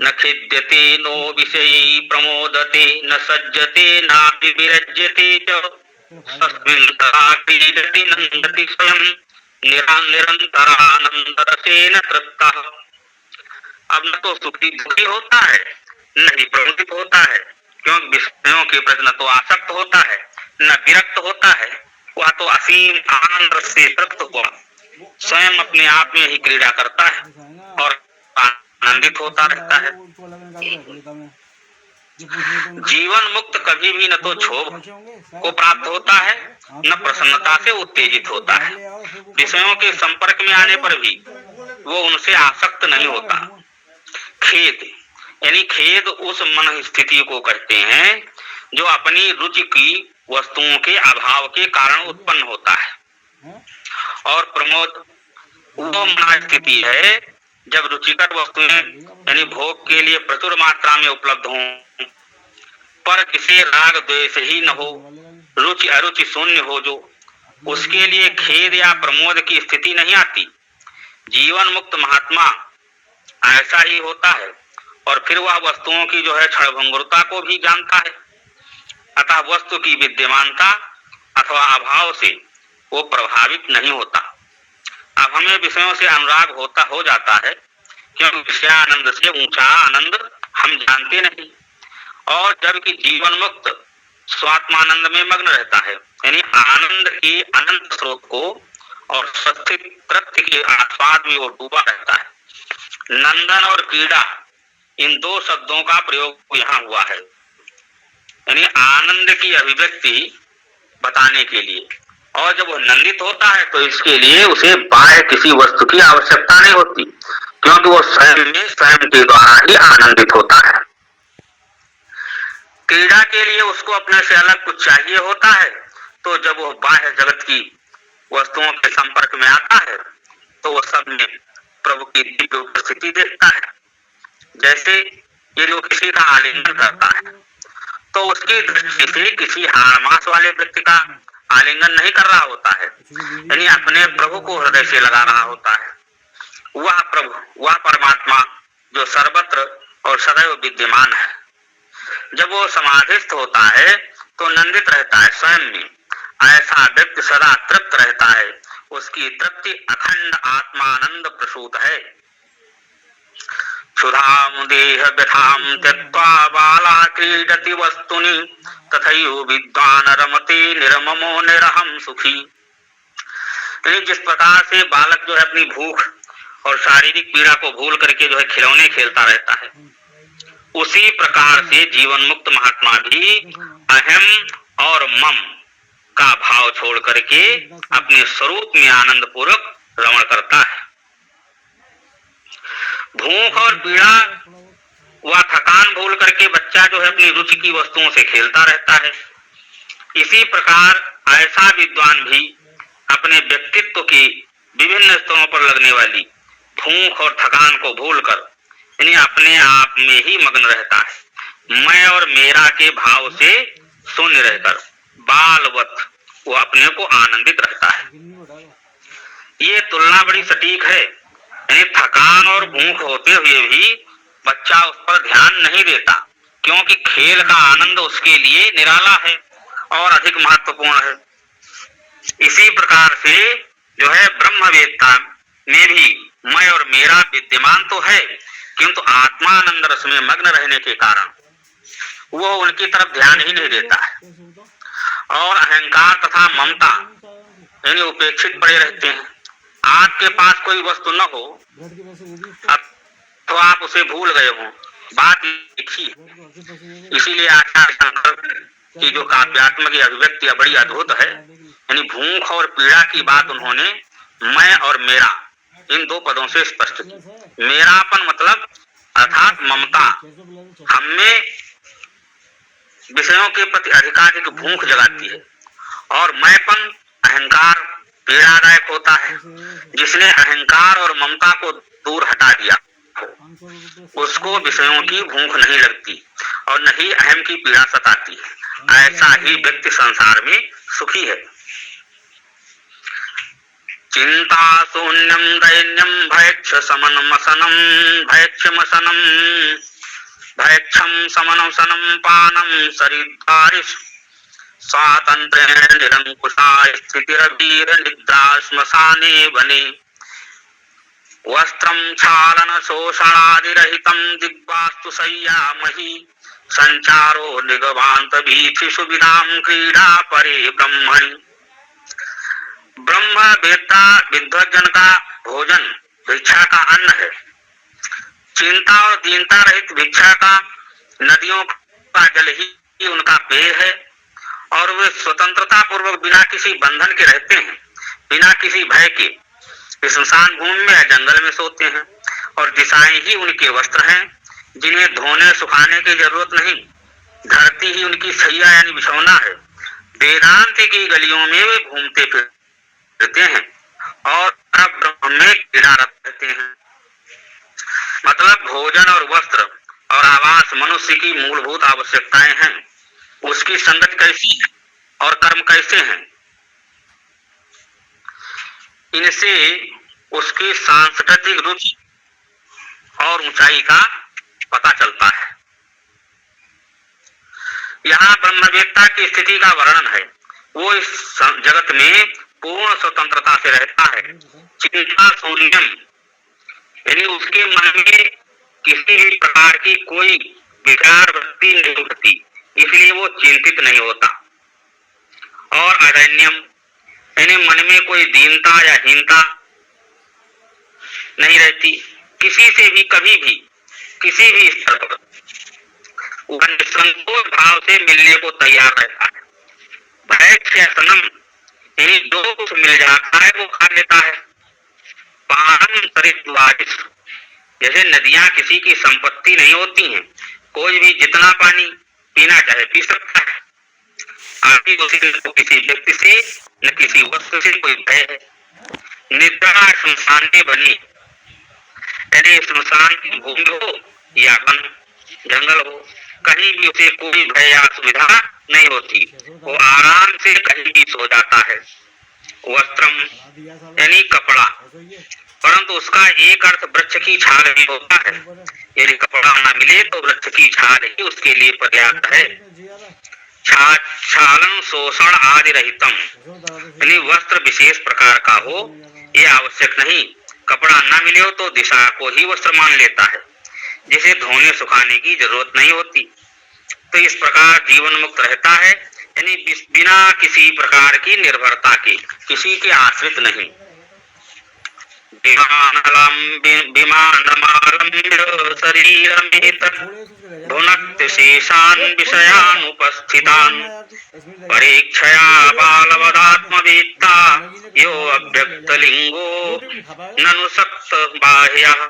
न खिद्यते नो विषयी प्रमोदते न सज्जते नापि विरज्यते च तस्मिन् तथा क्रीडति नन्दति स्वयं निरन्तरानन्दरसेन तृप्तः। अब न तो सुखी दुखी होता है न ही प्रमुदित होता है, क्योंकि विषयों के प्रति न तो आसक्त होता है न विरक्त होता है। वह तो असीम आनंद से तृप्त हुआ स्वयं अपने आप में ही क्रीड़ा करता है और आनंदित होता रहता है। जीवन मुक्त कभी भी न तो क्षोभ को प्राप्त होता है न प्रसन्नता से उत्तेजित होता है। विषयों के संपर्क में आने पर भी वो उनसे आसक्त नहीं होता। खेद यानी खेद उस मन स्थिति को कहते हैं जो अपनी रुचि की वस्तुओं के अभाव के कारण उत्पन्न होता है, और प्रमोद वो मन स्थिति है जब रुचिकर वस्तुएं यानी भोग के लिए प्रचुर मात्रा में उपलब्ध हों, पर जिसे राग द्वेष ही न हो, रुचि अरुचि शून्य हो जो, उसके लिए खेद या प्रमोद की स्थिति नहीं आती। जीवन मुक्त महात्मा ऐसा ही होता है और फिर वह वस्तुओं की जो है क्षणभंगुरता को भी जानता है। अतः वस्तु की विद्यमानता अथवा अभाव से वो प्रभावित नहीं होता। अब हमें विषयों से अनुराग हो जाता है, क्योंकि विषयानंद से ऊंचा आनंद हम जानते नहीं। और जबकि जीवन मुक्त स्वात्मानंद में मग्न रहता है, यानी आनंद के अनंत स्रोत को और सस्थित तृप्ति के आस्वाद में वो डूबा रहता है। नंदन और क्रीड़ा, इन दो शब्दों का प्रयोग यहाँ हुआ है, यानी आनंद की अभिव्यक्ति बताने के लिए। और जब वो नंदित होता है तो इसके लिए उसे बाह्य किसी वस्तु की आवश्यकता नहीं होती, क्योंकि वो स्वयं में स्वयं के द्वारा ही आनंदित होता है। क्रीड़ा के लिए उसको अपने से अलग कुछ चाहिए होता है, तो जब वो बाह्य जगत की वस्तुओं के संपर्क में आता है तो वो सब में प्रभु की दिव्य उपस्थिति देखता है। जैसे ये जो किसी का आलिंगन करता है तो उसकी दृष्टि से किसी हाड़मास वाले व्यक्ति का आलिंगन नहीं कर रहा होता है, यानी अपने प्रभु को हृदय से लगा रहा होता है। वह प्रभु, वह परमात्मा जो सर्वत्र और सदैव विद्यमान है, जब वो समाधिस्थ होता है तो नंदित रहता है स्वयं में। ऐसा व्यक्ति सदा तृप्त रहता है, उसकी तृप्ति अखंड आत्मानंद प्रसूत है। क्षुधाम देह व्यथाम त्यक्त्वा बाला क्रीडति वस्तुनि, तथैव विद्वान रमते निर्ममो निरहम सुखी। जिस प्रकार से बालक जो है अपनी भूख और शारीरिक पीड़ा को भूल करके जो है खिलौने खेलता रहता है, उसी प्रकार से जीवन मुक्त महात्मा भी अहम और मम का भाव छोड़ करके अपने स्वरूप में आनंद पूर्वक रमण करता है। भूख और पीड़ा व थकान भूल करके बच्चा जो है अपनी रुचि की वस्तुओं से खेलता रहता है। इसी प्रकार ऐसा विद्वान भी अपने व्यक्तित्व की विभिन्न स्तरों पर लगने वाली भूख और थकान को भूलकर, यानी अपने आप में ही मग्न रहता है। मैं और मेरा के भाव से शून्य रहकर बालवत वो अपने को आनंदित रहता है। ये तुलना बड़ी सटीक है, यानी थकान और भूख होते हुए भी बच्चा उस पर ध्यान नहीं देता, क्योंकि खेल का आनंद उसके लिए निराला है और अधिक महत्वपूर्ण है। इसी प्रकार से जो है ब्रह्मवेत्ता में भी मैं और मेरा विद्यमान तो है, किंतु आत्मानंद रस में मग्न रहने के कारण वो उनकी तरफ ध्यान ही नहीं देता है और अहंकार तथा ममता यानी उपेक्षित पड़े रहते हैं। आपके पास कोई वस्तु न हो अब तो आप उसे भूल गए हो, बात लिखी। इसीलिए आचार्य शंकर की जो काव्यात्मक अभिव्यक्ति बड़ी अद्भुत है, यानी भूख और पीड़ा की बात उन्होंने मैं और मेरा इन दो पदों से स्पष्ट की। मेरापन मतलब अर्थात ममता हमें विषयों के प्रति अधिकाधिक भूख जगाती है, और मैंपन अहंकार पीड़ादायक होता है। जिसने अहंकार और ममता को दूर हटा दिया उसको विषयों की भूख नहीं लगती और न ही अहम की पीड़ा सताती है। ऐसा ही व्यक्ति संसार में सुखी है। चिंता शून्यम दैन्यम भैक्ष समन मसनम भैक्ष मसनम भैक्षम समनम सनम पानम सरिद्धारिष स्वातंत्र्येण निरंकुशा स्थितिरवीर निद्रा श्मशाने वने वस्त्रम क्षालन शोषणादिरहितं दिग्वास्तु शय्यामहि संचारो निगवांत भीतिषु विदाम क्रीड़ा परे ब्रह्मणि। ब्रह्म वेत्ता विद्वज्जन का भोजन भिक्षा का अन्न है। चिंता और दीनता रहित भिक्षा का नदियों का जल ही उनका पेय है, और वे स्वतंत्रता पूर्वक बिना किसी बंधन के रहते हैं, बिना किसी भय के स्मशान भूमि में या जंगल में सोते हैं, और दिशाएं ही उनके वस्त्र हैं जिन्हें धोने सुखाने की जरूरत नहीं। धरती ही उनकी सैया यानी बिछौना है। वेदांत की गलियों में वे घूमते फिरते हैं और ब्रह्म में क्रीड़ारत रहते हैं। मतलब भोजन और वस्त्र और आवास मनुष्य की मूलभूत आवश्यकताएं हैं, उसकी संगत कैसी है और कर्म कैसे हैं, इनसे उसकी सांस्कृतिक रुचि और ऊंचाई का पता चलता है। यहाँ ब्रह्मवेत्ता की स्थिति का वर्णन है। वो इस जगत में पूर्ण स्वतंत्रता से रहता है। चिंता शून्यम, यानी उसके मन में किसी भी प्रकार की कोई विचार वृत्ति नहीं उठती, इसलिए वो चिंतित नहीं होता। और अरण्यम, यानी मन में कोई दीनता या हीनता नहीं रहती। किसी से भी कभी भी किसी भी स्तर पर वह निसंकोच भाव से मिलने को तैयार रहता है। भैक्ष्यसनम, यानी जो कुछ मिल जाता है वो खा लेता है। पानम सरिद्वारिस, जैसे नदियां किसी की संपत्ति नहीं होती हैं, कोई भी जितना पानी पीना चाहे पी सकता है। आदि उसे किसी व्यक्ति से न किसी वस्तु से कोई भय है। निद्रा श्मशान में बनी, यानी श्मशान की भूमि हो या वन जंगल हो, कहीं भी उसे कोई भय या सुविधा नहीं होती। वो आराम से कहीं भी सो जाता है। वस्त्रम, यानी कपड़ा, परंतु उसका एक अर्थ वृक्ष की छाल भी होता है। यदि कपड़ा न मिले तो वृक्ष की छाल ही उसके लिए पर्याप्त है। छालन शोषण आदि रहितम, यानी वस्त्र विशेष प्रकार का हो ये आवश्यक नहीं। कपड़ा न मिले हो तो दिशा को ही वस्त्र मान लेता है, जिसे धोने सुखाने की जरूरत नहीं होती। तो इस प्रकार जीवन मुक्त रहता है, यानी बिना किसी प्रकार की निर्भरता के, किसी के आश्रित नहीं। भुनक्ति शेषान् विषयान् उपस्थितान् परीक्षया बालवदात्मवेत्ता यो अव्यक्तलिंगो ननु सक्त बाह्यः।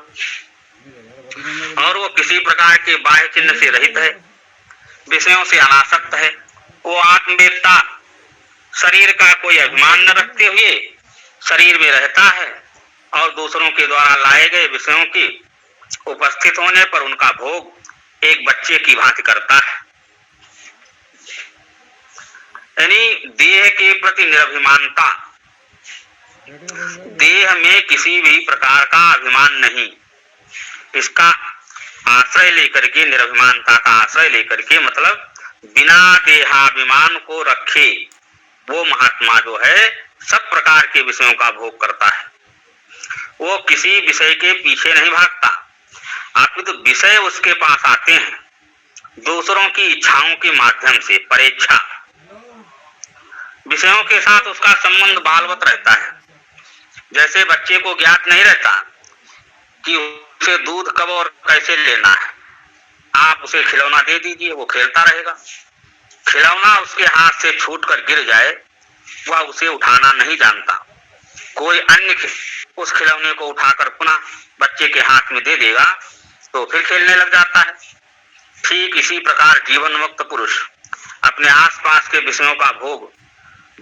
और वो किसी प्रकार के बाह्य चिन्ह से रहित है, विषयों से अनासक्त है। वो आत्मवेत्ता शरीर का कोई अभिमान न रखते हुए शरीर में रहता है और दूसरों के द्वारा लाए गए विषयों की उपस्थित होने पर उनका भोग एक बच्चे की भांति करता है। यानी देह के प्रति निरभिमानता, देह में किसी भी प्रकार का अभिमान नहीं, इसका आश्रय लेकर के, निरभिमानता का आश्रय लेकर के, मतलब बिना देहाभिमान को रखे वो महात्मा जो है सब प्रकार के विषयों का भोग करता है। वो किसी विषय के पीछे नहीं भागता, अपितु तो विषय उसके पास आते हैं दूसरों की इच्छाओं के माध्यम से, परेच्छा। विषयों के साथ उसका संबंध बालवत रहता है। जैसे बच्चे को ज्ञात नहीं रहता कि उसे दूध कब और कैसे लेना है, आप उसे खिलौना दे दीजिए, वो खेलता रहेगा। खिलौना उसके हाथ से छूटकर गिर जाए, वह उसे उठाना नहीं जानता। कोई अन्य उस खिलौने को उठाकर पुनः बच्चे के हाथ में दे देगा तो फिर खेलने लग जाता है। ठीक इसी प्रकार जीवन मुक्त पुरुष अपने आसपास के विषयों का भोग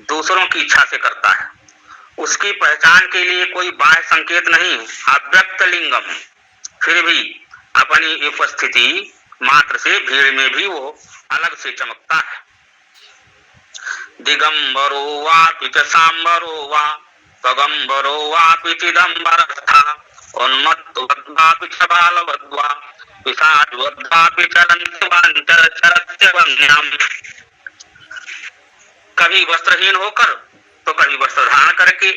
दूसरों की इच्छा से करता है। उसकी पहचान के लिए कोई बाह्य संकेत नहीं, अव्यक्त लिंगम, फिर भी अपनी उपस्थिति मात्र से भीड़ में भी वो अलग से चमकता है। दिगंबरो वापि च सांबरो वा पगंबरो वापि चिदंबरस्थः उन्मत्तवद्वापि च बालवद्वा पिशाचवद्वापि चरन्ति वाञ्छरश्चरस्य वन्यम्। कभी वस्त्रहीन होकर तो कभी वस्त्र धारण करके,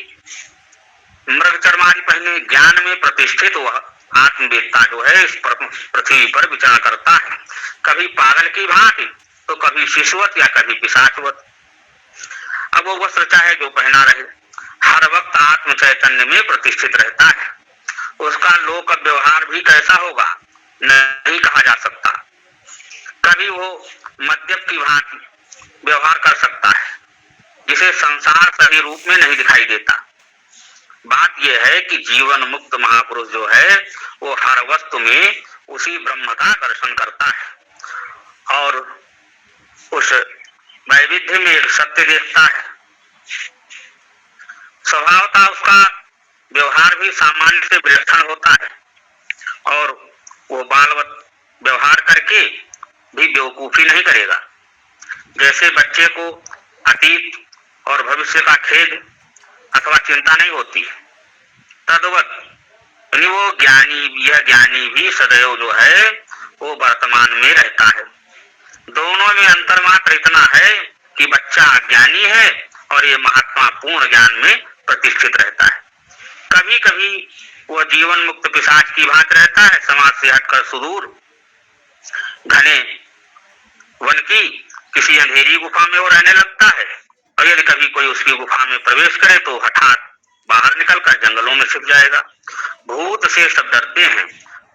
मृग चर्मादि पहने ज्ञान में प्रतिष्ठित वह आत्मवेत्ता जो है इस पृथ्वी पर विचरण करता है। कभी पागल की भांति तो कभी शिशुवत या कभी पिशाचवत। अब वो वस्त्र चाहे जो पहना रहे, हर वक्त आत्म चैतन्य में प्रतिष्ठित रहता है। उसका लोक व्यवहार भी कैसा होगा नहीं कहा जा सकता। कभी वो मद्यप की भांति व्यवहार कर सकता है, जिसे संसार सही रूप में नहीं दिखाई देता। बात यह है कि जीवन मुक्त महापुरुष जो है वो हर वस्तु में उसी ब्रह्म का दर्शन करता है और उस वैविध्य में एक सत्य देखता है। स्वभावता उसका व्यवहार भी सामान्य से विलक्षण होता है और वो बालवत व्यवहार करके भी बेवकूफी नहीं करेगा। जैसे बच्चे को अतीत और भविष्य का खेद अथवा चिंता नहीं होती, तद्वत वो ज्ञानी भी सदैव जो है वो वर्तमान में रहता है। दोनों में अंतर मात्र इतना है कि बच्चा अज्ञानी है और ये महात्मा पूर्ण ज्ञान में प्रतिष्ठित रहता है। कभी कभी वह जीवन मुक्त पिशाच की भांति रहता है, समाज से हटकर सुदूर घने वन की किसी अंधेरी गुफा में वो रहने लगता है, और यदि कभी कोई उसकी गुफा में प्रवेश करे तो हठात बाहर निकलकर जंगलों में छिप जाएगा। भूत से सब डरते हैं,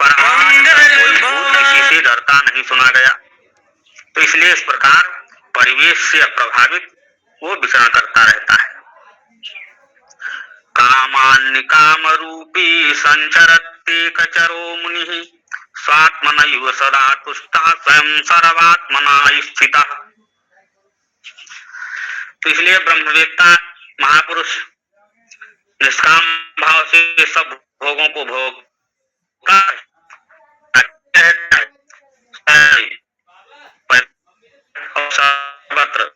पर आज कोई भूत किसी से डरता नहीं सुना गया। तो इसलिए इस प्रकार परिवेश से प्रभावित वो विचरण करता रहता है। कामान्य काम रूपी संचरते कचरो मुनि स्वात्मनैव सदा तुष्टः स्वयं सर्वात्मना स्थितः। तो इसलिए ब्रह्मवेत्ता महापुरुष निष्काम भाव से सब भोगों को भोगता है, और सर्वत्र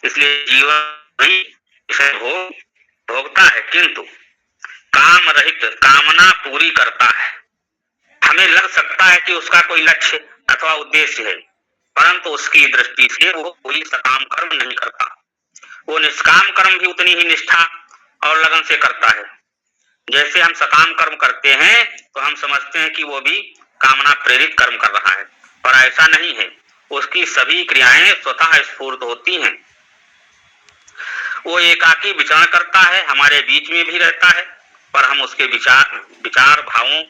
इसलिए जीवन भी इसे भोगता है, किंतु काम रहित कामना पूरी करता है। हमें लग सकता है कि उसका कोई लक्ष्य अथवा उद्देश्य है, परंतु उसकी दृष्टि से वो कोई सकाम कर्म नहीं करता। वो निष्काम कर्म भी उतनी ही निष्ठा और लगन से करता है। जैसे हम सकाम कर्म करते हैं तो हम समझते हैं कि वो भी कामना प्रेरित कर्म कर रहा है, पर ऐसा नहीं है। उसकी सभी क्रियाएं स्वतः स्फूर्त होती हैं। वो एकाकी विचरण करता है, हमारे बीच में भी रहता है, पर हम उसके विचार भावों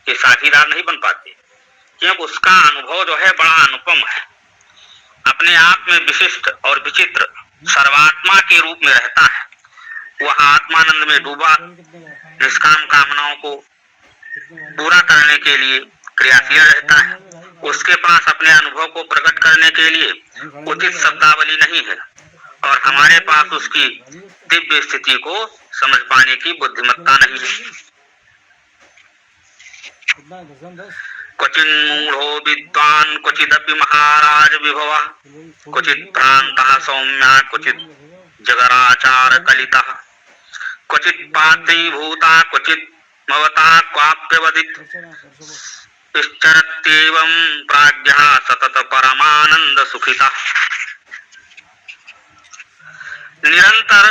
के साझीदार नहीं बन पाते, क्योंकि उसका अनुभव जो है बड़ा अनुपम है। अपने आप में विशिष्ट और विचित्र सर्वात्मा के रूप में रहता है। वह आत्मानंद में डूबा निष्काम कामनाओं को पूरा करने के लिए क्रियाशील रहता है। उसके पास अपने अनुभव को प्रकट करने के लिए उचित शब्दावली नहीं है, और हमारे पास उसकी दिव्य स्थिति को समझ पाने की बुद्धिमत्ता नहीं है। क्वचिन मूढ़ो विद्वान क्वचिदपि महाराज विभवा क्वचित भ्रांतः सौम्या क्वचित जगराचार कलितः क्वचित पात्रीभूता क्वचित मवता क्वाप्यवदित चरत्येवं प्राज्ञः सतत परमानंद सुखितः। निरंतर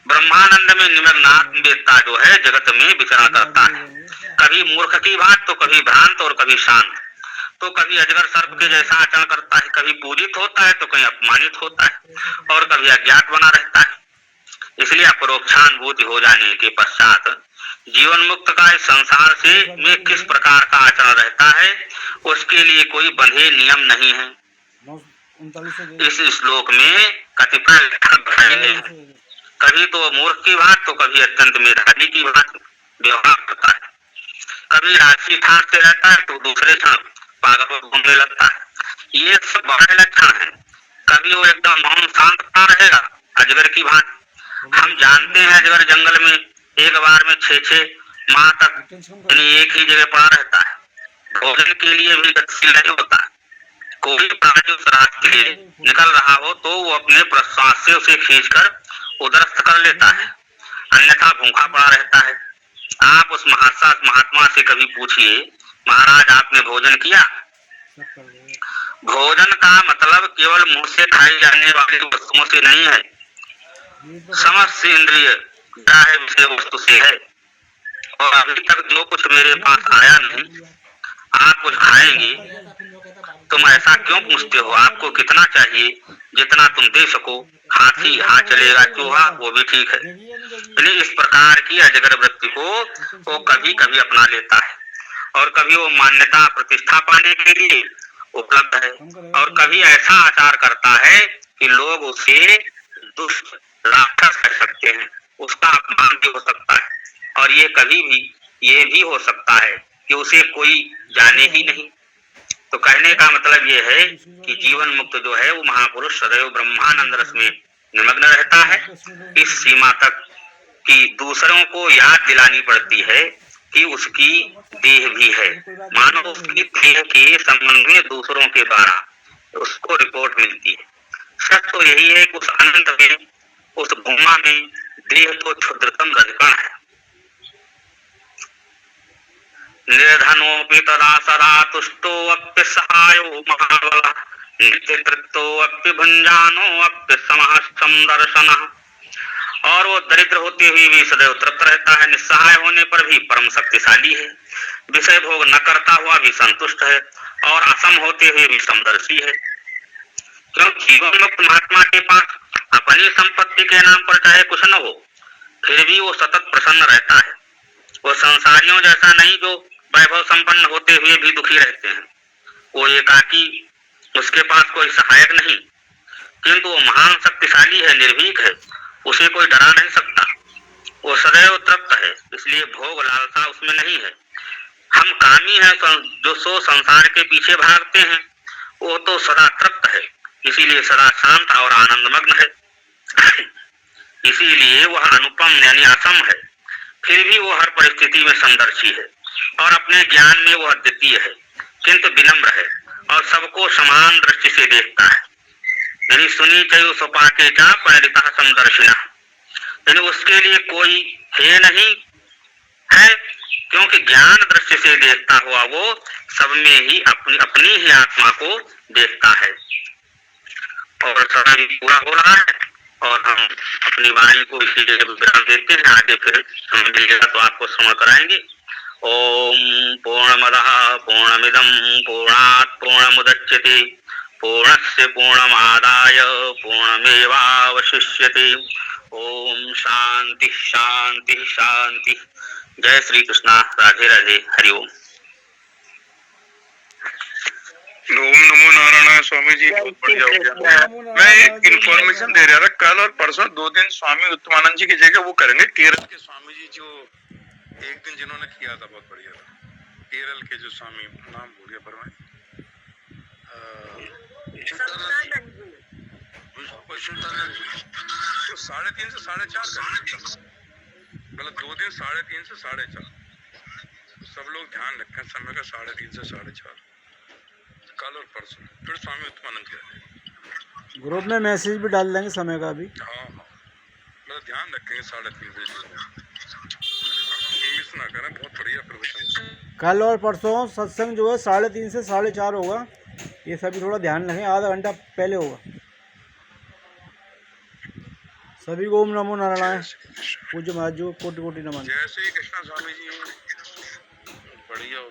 ब्रह्मानंद में निमग्न आत्मवेत्ता जो है जगत में विचरण करता है, कभी मूर्ख की बात तो कभी भ्रांत और कभी शांत, तो कभी अजगर सर्प के जैसा आचरण करता है, कभी पूजित होता है तो कहीं अपमानित होता है, और कभी अज्ञात बना रहता है। इसलिए अपरोक्षानुभूति हो जाने के पश्चात जीवन मुक्त का इस संसार से में किस प्रकार का आचरण रहता है उसके लिए कोई बंधे नियम नहीं है। इस श्लोक में कतिपय लक्षण हैं, कभी तो मूर्ख की बात तो कभी अत्यंत मेधावी की बात व्यवहार करता है, कभी राशि ठाट से रहता है तो दूसरे क्षण पागल घूमने लगता है। ये सब बड़े लक्षण हैं। कभी वो एकदम मौन शांत रहेगा अजगर की बात। हम जानते हैं अजगर जंगल में एक बार में 6 माह तक एक ही जगह पड़ा रहता है, भोजन के लिए भी गतिशील नहीं होता। कोई प्राणी उस रात के लिए निकल रहा हो तो वो अपने प्रश्वास से उसे खींचकर उदरस्थ कर लेता है, अन्यथा भूखा पड़ा रहता है। आप उस महात्मा से कभी पूछिए, महाराज आपने भोजन किया? भोजन का मतलब केवल मुंह से खाई जाने वाली वस्तुओं से नहीं है, समस्त इंद्रिय ग्राह्य विषय वस्तु से है। और अभी तक जो कुछ मेरे पास आया नहीं, आप कुछ खाएंगे, तुम ऐसा क्यों पूछते हो? आपको कितना चाहिए? जितना तुम दे सको। हाथी हाँ चलेगा, चूहा वो भी ठीक है। इस प्रकार की अजगर वृत्ति को वो कभी कभी अपना लेता है, और कभी वो मान्यता प्रतिष्ठा पाने के लिए उपलब्ध है, और कभी ऐसा आचार करता है कि लोग उसे दुष्ट राक्षस कह सकते हैं, उसका अपमान भी हो सकता है। और ये कभी भी ये भी हो सकता है कि उसे कोई जाने ही नहीं। तो कहने का मतलब ये है कि जीवन मुक्त जो है वो महापुरुष सदैव ब्रह्मानंद रस में निमग्न रहता है, इस सीमा तक कि दूसरों को याद दिलानी पड़ती है कि उसकी देह भी है। मानो उसकी देह के संबंध में दूसरों के द्वारा उसको रिपोर्ट मिलती है। सच तो यही है कि उस अनंत में, उस भूमा में देह तो क्षुद्रतम रजकण है। निर्धनोऽपि तदा सदा तुष्टोऽप्य सहायो महाबलः नित्यतृप्तोऽप्य भुञ्जानोऽप्य समः समदर्शनः। और वो दरिद्र होते हुए भी सदैव तृप्त रहता है, निस्सहाय होने पर भी परम शक्तिशाली है, विषय भोग न करता हुआ भी संतुष्ट है, और असम होते हुए भी समदर्शी है। क्योंकि जीवन मुक्त महात्मा के पास अपनी संपत्ति के नाम पर चाहे कुछ न हो, फिर भी वो सतत प्रसन्न रहता है। वो संसारियों जैसा नहीं जो वैभव संपन्न होते हुए भी दुखी रहते हैं। वो एकाकी, उसके पास कोई सहायक नहीं, किंतु वो महान शक्तिशाली है, निर्भीक है, उसे कोई डरा नहीं सकता। वो सदैव तृप्त है, इसलिए भोग लालसा उसमें नहीं है। हम कामी हैं, जो सो संसार के पीछे भागते हैं, वो तो सदा तृप्त है, इसीलिए सदा शांत और आनंदमग्न है। इसीलिए वह अनुपम यानी असम है, फिर भी वो हर परिस्थिति में समदर्शी है, और अपने ज्ञान में वो अद्वितीय है, किंतु विनम्र है, और सबको समान दृष्टि से देखता है। यानी सुनी चयो सुपाके का परिणिता समदर्शिना, यानी उसके लिए कोई है नहीं है, क्योंकि ज्ञान दृष्टि से देखता हुआ वो सब में ही अपनी ही आत्मा को देखता है। और समय पूरा हो रहा है, और हम अपनी वाणी को इसी जगह विराम देते हैं। आगे फिर समय मिलेगा तो आपको समय कराएंगे। ओम पूर्णमदः पूर्णमिदं पूर्णात् पूर्णमुदच्यते पूर्णस्य पूर्णमादाय पूर्णमेवावशिष्यते। ओम शांति शांति शांति। जय श्री कृष्णा। राधे राधे। हरिओम। ओम नमो नारायण। स्वामी जी बहुत बढ़िया हो गया। मैं एक इन्फॉर्मेशन दे रहा था, कल और परसों 2 दिन स्वामी उत्तमानंद जी की जगह वो करेंगे केरल के स्वामी जी, जो एक दिन जिन्होंने किया था, बहुत बढ़िया था। केरल के जो स्वामी, नाम भूल गया, पर मैं 3.5 से 4.5 करेंगे, मतलब 2 दिन 3.5 से 4.5। सब लोग ध्यान रखें समय का, 3.5 से 4.5 कल और परसों। फिर स्वामी उत्तमानंद के ग्रुप में मैसेज भी डाल देंगे समय का भी। हाँ, मतलब ध्यान रखेंगे 3.5 बजे, मिस ना करें। बहुत बढ़िया प्रवचन। कल और परसों सत्संग जो है 3:30 से 4:30 होगा, ये सभी थोड़ा ध्यान रखें, आधा घंटा पहले होगा। सभी को ओम नमो नारायण। पूज्य महाराज जी को कोटि कोटि नमन। जय श्री कृष्ण। स्वामी जी बढ़िया।